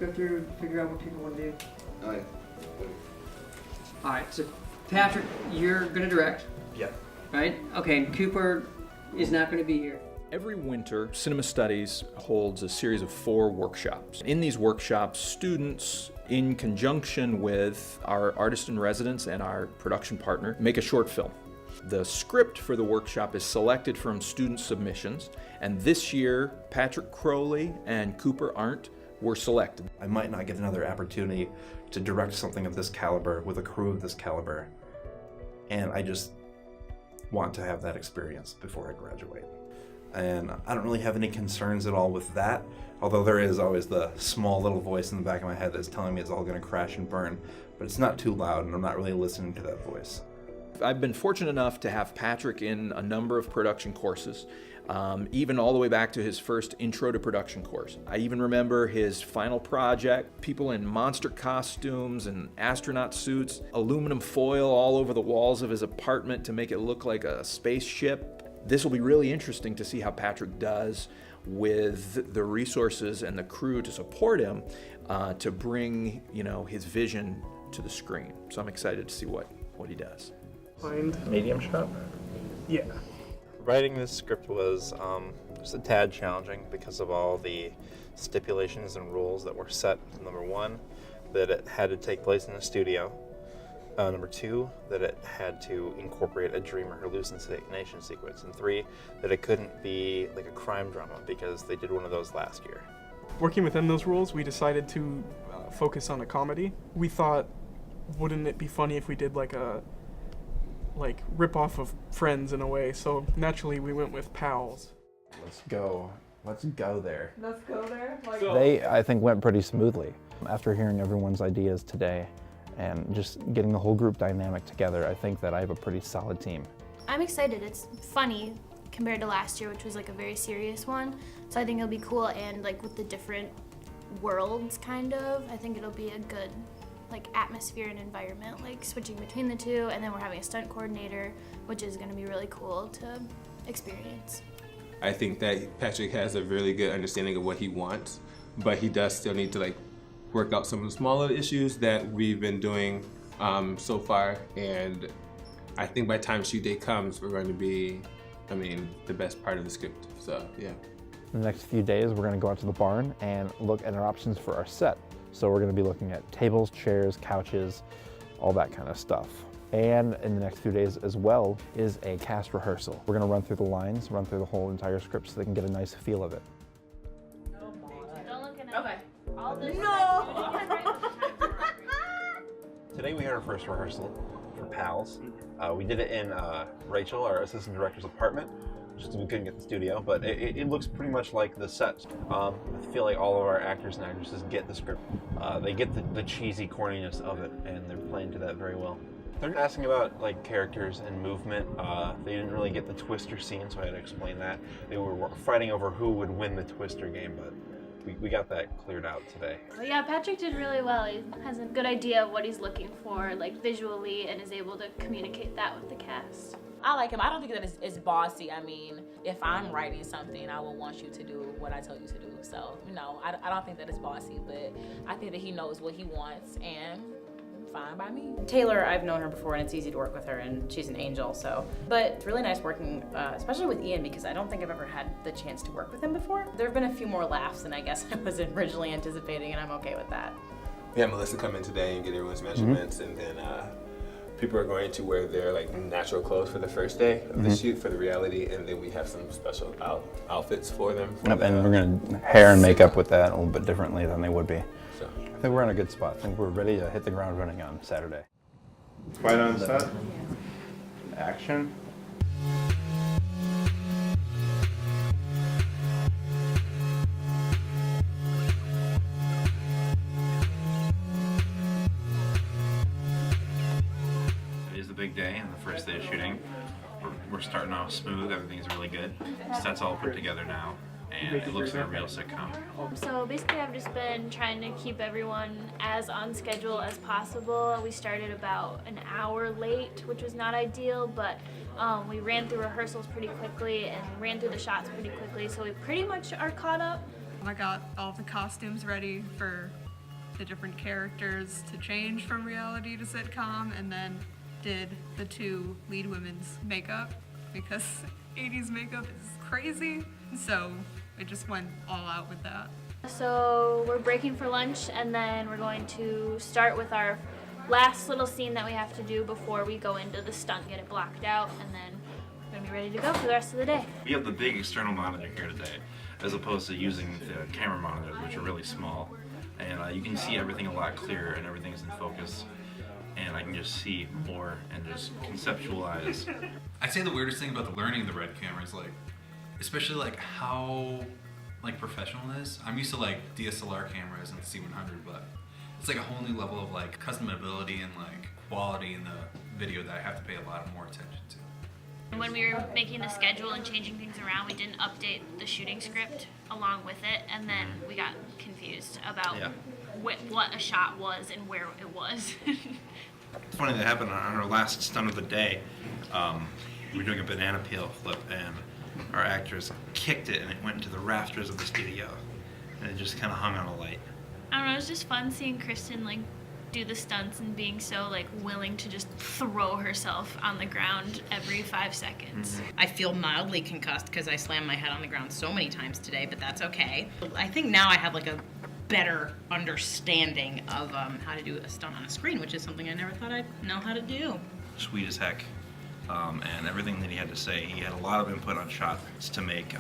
go through, figure out what people want to do. Oh, yeah. All right, so Patrick, you're gonna direct, Yeah. right? Okay, and Cooper is not gonna be here. Every winter, Cinema Studies holds a series of 4 workshops. In these workshops, students, in conjunction with our artist in residence and our production partner, make a short film. The script for the workshop is selected from student submissions, and this year, Patrick Crowley and Cooper Arndt were selected. I might not get another opportunity to direct something of this caliber with a crew of this caliber, and I just want to have that experience before I graduate. And I don't really have any concerns at all with that, although there is always the small little voice in the back of my head that's telling me it's all going to crash and burn, but it's not too loud and I'm not really listening to that voice. I've been fortunate enough to have Patrick in a number of production courses, even all the way back to his first intro to production course. I even remember his final project, people in monster costumes and astronaut suits, aluminum foil all over the walls of his apartment to make it look like a spaceship. This will be really interesting to see how Patrick does with the resources and the crew to support him to bring, his vision to the screen. So I'm excited to see what he does. Medium shot? Yeah. Writing this script was just a tad challenging because of all the stipulations and rules that were set. Number 1, that it had to take place in a studio. Number 2, that it had to incorporate a dream or hallucination sequence. And 3, that it couldn't be like a crime drama because they did one of those last year. Working within those rules, we decided to focus on a comedy. We thought, wouldn't it be funny if we did like a rip-off of Friends in a way, so naturally we went with PALS. Let's go there. Let's go there? They, I think, went pretty smoothly. After hearing everyone's ideas today and just getting the whole group dynamic together, I think that I have a pretty solid team. I'm excited. It's funny compared to last year, which was like a very serious one. So I think it'll be cool, and like with the different worlds kind of, I think it'll be a good atmosphere and environment, switching between the two, and then we're having a stunt coordinator, which is going to be really cool to experience. I think that Patrick has a really good understanding of what he wants, but he does still need to work out some of the smaller issues that we've been doing so far, and I think by the time shoot day comes, we're going to be, the best part of the script, so yeah. In the next few days, we're going to go out to the barn and look at our options for our set. So we're going to be looking at tables, chairs, couches, all that kind of stuff. And in the next few days as well is a cast rehearsal. We're going to run through the lines, run through the whole entire script so they can get a nice feel of it. Don't look at okay. All this Today we had our first rehearsal for PALS. We did it in Rachel, our assistant director's apartment, just because we couldn't get the studio, but it looks pretty much like the set. I feel like all of our actors and actresses get the script. They get the cheesy corniness of it, and they're playing to that very well. They're asking about characters and movement. They didn't really get the Twister scene, so I had to explain that. They were fighting over who would win the Twister game, but we got that cleared out today. Well, yeah, Patrick did really well. He has a good idea of what he's looking for, visually, and is able to communicate that with the cast. I like him. I don't think that it's bossy. If I'm writing something, I will want you to do what I tell you to do. So, I don't think that it's bossy, but I think that he knows what he wants, and fine by me. Taylor, I've known her before, and it's easy to work with her, and she's an angel, so. But it's really nice working, especially with Ian, because I don't think I've ever had the chance to work with him before. There have been a few more laughs than I guess I was originally anticipating, and I'm okay with that. We had Melissa come in today and get everyone's measurements, and then people are going to wear their natural clothes for the first day of the shoot for the reality, and then we have some special outfits for them. Yep, and we're going to hair and makeup with that a little bit differently than they would be. So I think we're in a good spot. I think we're ready to hit the ground running on Saturday. Quiet on set. Action. Big day and the first day of shooting. We're starting off smooth, everything's really good. Set's all put together now and it looks like a real sitcom. So basically I've just been trying to keep everyone as on schedule as possible. We started about an hour late, which was not ideal, but we ran through rehearsals pretty quickly and ran through the shots pretty quickly, so we pretty much are caught up. I got all the costumes ready for the different characters to change from reality to sitcom, and then did the 2 lead women's makeup because 80s makeup is crazy. So I just went all out with that. So we're breaking for lunch, and then we're going to start with our last little scene that we have to do before we go into the stunt, get it blocked out, and then we're gonna be ready to go for the rest of the day. We have the big external monitor here today, as opposed to using the camera monitors, which are really small. And you can see everything a lot clearer, and everything's in focus. And I can just see more and just conceptualize. I'd say the weirdest thing about the learning the Red camera is like, especially like how like professional it is. I'm used to like DSLR cameras and the C100, but it's like a whole new level of like customability and like quality in the video that I have to pay a lot more attention to. When we were making the schedule and changing things around, we didn't update the shooting script along with it, and then we got confused about what a shot was and where it was. It's funny that happened on our last stunt of the day. We were doing a banana peel flip, and our actors kicked it, and it went into the rafters of the studio, and it just kind of hung on a light. I don't know, it was just fun seeing Kristen like do the stunts and being so like willing to just throw herself on the ground every 5 seconds. I feel mildly concussed because I slammed my head on the ground so many times today, but that's okay. I think now I have like a better understanding of how to do a stunt on a screen, which is something I never thought I'd know how to do. Sweet as heck. And everything that he had to say, he had a lot of input on shots to make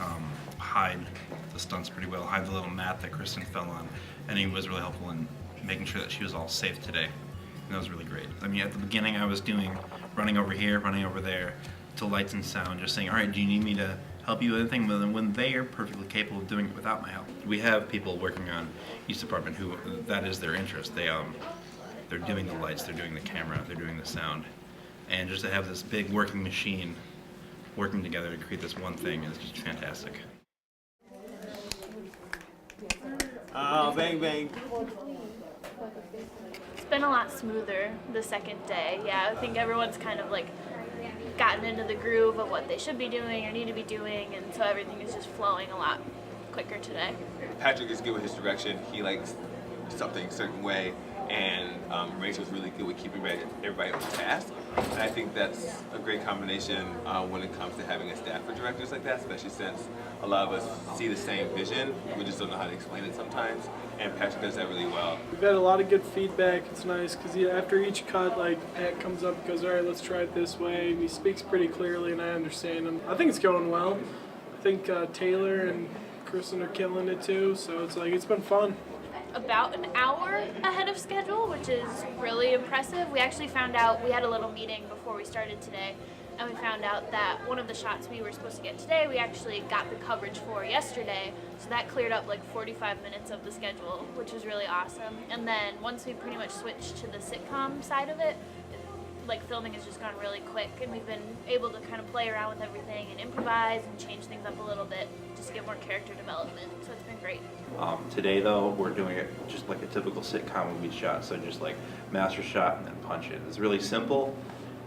hide the stunts pretty well, hide the little mat that Kristen fell on, and he was really helpful in making sure that she was all safe today. And that was really great. I mean, at the beginning I was doing running over here, running over there, to lights and sound, just saying, all right, do you need me to help you with anything? But then when they are perfectly capable of doing it without my help. We have people working on each department who, that is their interest. They're doing the lights, they're doing the camera, they're doing the sound. And just to have this big working machine working together to create this one thing is just fantastic. Oh, bang, bang. It's been a lot smoother the second day. Yeah, I think everyone's kind of like gotten into the groove of what they should be doing or need to be doing, and so everything is just flowing a lot quicker today. Patrick is good with his direction. He likes something a certain way, and Rachel's really good with keeping everybody on task. And I think that's a great combination when it comes to having a staff of directors like that, especially since a lot of us see the same vision. We just don't know how to explain it sometimes, and Patrick does that really well. We've had a lot of good feedback. It's nice because after each cut, like Pat comes up and goes, all right, let's try it this way. And he speaks pretty clearly, and I understand him. I think it's going well. I think Taylor and Kristen are killing it too, so it's been fun. About an hour ahead of schedule, which is really impressive. We actually found out, we had a little meeting before we started today, and we found out that one of the shots we were supposed to get today, we actually got the coverage for yesterday, so that cleared up like 45 minutes of the schedule, which was really awesome. And then once we pretty much switched to the sitcom side of it, like filming has just gone really quick, and we've been able to kind of play around with everything and improvise and change things up a little bit just to get more character development, so it's been great. Today though, we're doing it just like a typical sitcom would be shot, so just like master shot and then punch it. It's really simple,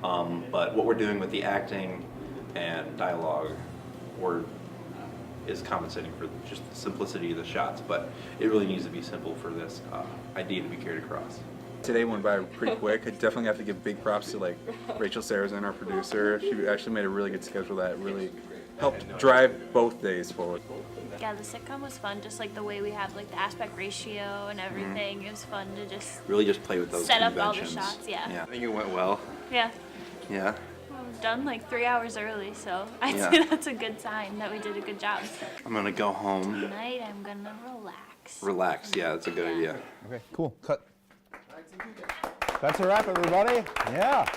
but what we're doing with the acting and dialogue is compensating for just the simplicity of the shots, but it really needs to be simple for this idea to be carried across. Today went by pretty quick. I definitely have to give big props to like Rachel Sarazin, our producer. She actually made a really good schedule that really helped drive both days forward. Yeah, the sitcom was fun, just like the way we have like the aspect ratio and everything. It was fun to just Really just play with those set up conventions. all the shots, yeah. I think it went well. Yeah. Yeah. Well, we're done like 3 hours early, so I'd Yeah. say that's a good sign that we did a good job. I'm gonna go home. Tonight I'm gonna relax. Relax. Yeah, that's a good idea. Okay, cool. Cut. That's a wrap, everybody. Yeah.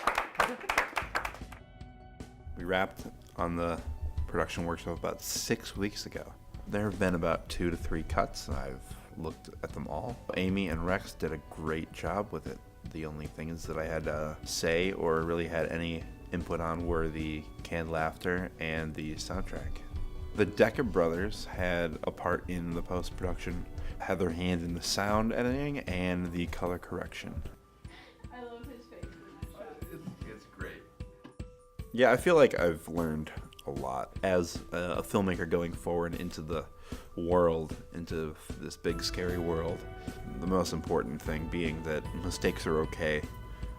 We wrapped on the production workshop about 6 weeks ago. There have been about 2 to 3 cuts, and I've looked at them all. Amy and Rex did a great job with it. The only things that I had to say or really had any input on were the canned laughter and the soundtrack. The Decker brothers had a part in the post-production, had their hand in the sound editing and the color correction. I love his face in that shot. It's great. Yeah, I feel like I've learned a lot as a filmmaker going forward into the world into this big scary world. The most important thing being that mistakes are okay.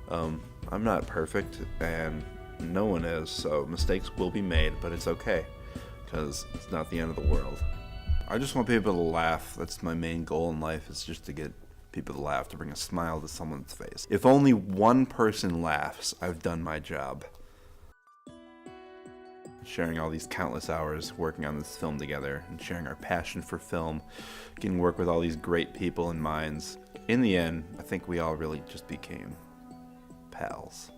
I'm not perfect, and no one is, so mistakes will be made, but it's okay, because it's not the end of the world. I just want people to laugh. That's my main goal in life, is just to get people to laugh, to bring a smile to someone's face. If only one person laughs, I've done my job. Sharing all these countless hours working on this film together and sharing our passion for film, getting to work with all these great people and minds. In the end, I think we all really just became pals.